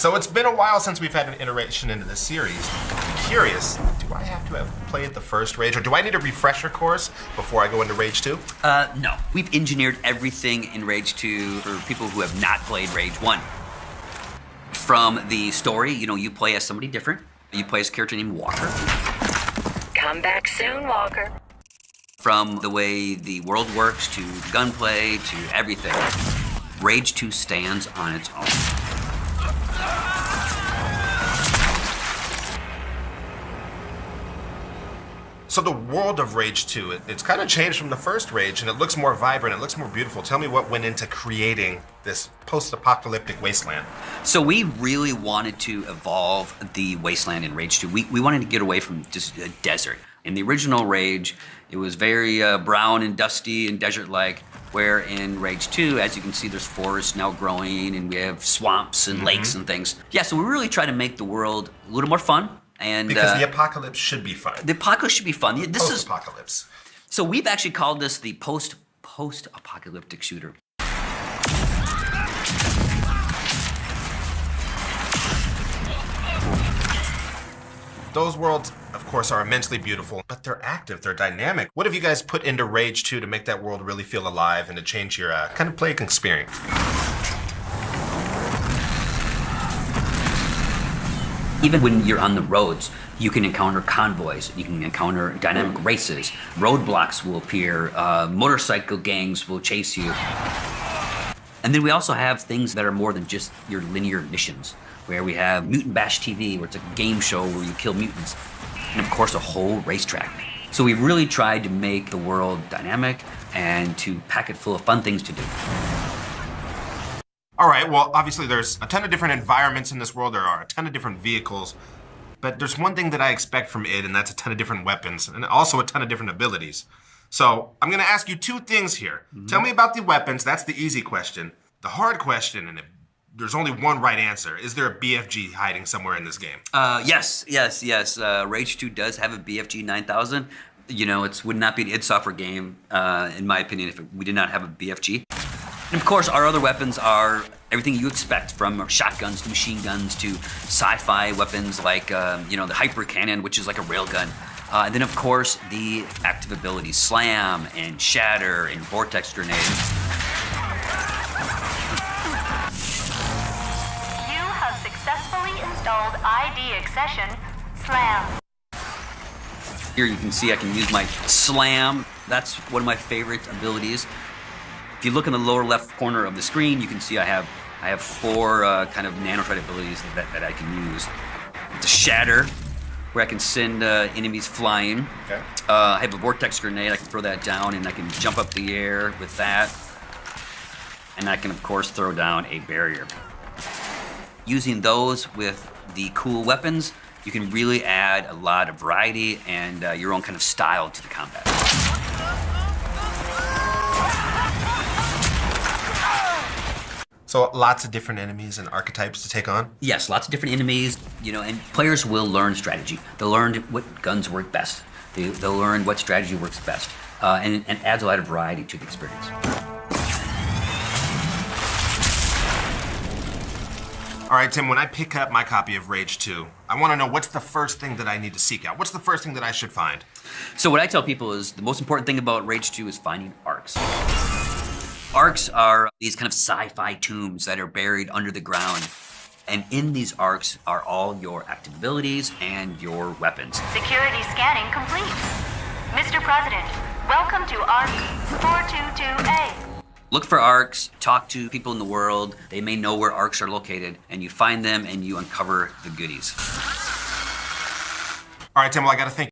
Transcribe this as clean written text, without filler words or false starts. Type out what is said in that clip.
So it's been a while since we've had an iteration into this series. I'm curious, do I have to have played the first Rage, or do I need a refresher course before I go into Rage 2? No. We've engineered everything in Rage 2 for people who have not played Rage 1. From the story, you play as somebody different. You play as a character named Walker. Come back soon, Walker. From the way the world works, to gunplay, to everything, Rage 2 stands on its own. So the world of Rage 2, it's kind of changed from the first Rage, and it looks more vibrant, it looks more beautiful. Tell me what went into creating this post-apocalyptic wasteland. So we really wanted to evolve the wasteland in Rage 2. We wanted to get away from just a desert. In the original Rage, it was very brown and dusty and desert-like, where in Rage 2, as you can see, there's forests now growing, and we have swamps and lakes and things. Yeah, so we really try to make the world a little more fun. And, because the apocalypse should be fun. The apocalypse should be fun. This is post-apocalypse. So we've actually called this the post-apocalyptic shooter. Those worlds, of course, are immensely beautiful, but they're active, they're dynamic. What have you guys put into Rage 2 to make that world really feel alive and to change your kind of playing experience? Even when you're on the roads, you can encounter convoys, you can encounter dynamic races, roadblocks will appear, motorcycle gangs will chase you. And then we also have things that are more than just your linear missions, where we have Mutant Bash TV, where it's a game show where you kill mutants, and of course a whole racetrack. So we really tried to make the world dynamic and to pack it full of fun things to do. All right, well, obviously there's a ton of different environments in this world. There are a ton of different vehicles, but there's one thing that I expect from it, and that's a ton of different weapons, and also a ton of different abilities. So I'm gonna ask you two things here. Tell me about the weapons. That's the easy question. The hard question, and there's only one right answer. Is there a BFG hiding somewhere in this game? Yes. Rage 2 does have a BFG 9000. It would not be an id Software game, in my opinion, if we did not have a BFG. And of course, our other weapons are everything you expect, from shotguns to machine guns to sci-fi weapons like, the hyper cannon, which is like a railgun. And then, of course, the active abilities, slam and shatter and vortex grenade. You have successfully installed ID accession, slam. Here you can see I can use my slam. That's one of my favorite abilities. If you look in the lower left corner of the screen, you can see I have four kind of nanotrite abilities that I can use. The shatter, where I can send enemies flying. Okay. I have a vortex grenade. I can throw that down, and I can jump up the air with that. And I can, of course, throw down a barrier. Using those with the cool weapons, you can really add a lot of variety and your own kind of style to the combat. So lots of different enemies and archetypes to take on? Yes, lots of different enemies, and players will learn strategy. They'll learn what guns work best. They'll learn what strategy works best, and adds a lot of variety to the experience. All right, Tim, when I pick up my copy of Rage 2, I want to know what's the first thing that I need to seek out? What's the first thing that I should find? So what I tell people is the most important thing about Rage 2 is finding arcs. Arcs are these kind of sci-fi tombs that are buried under the ground. And in these arcs are all your active abilities and your weapons. Security scanning complete. Mr. President, welcome to ARC 422A. Look for arcs, talk to people in the world. They may know where arcs are located, and you find them and you uncover the goodies. All right, Tim, well, I got to think.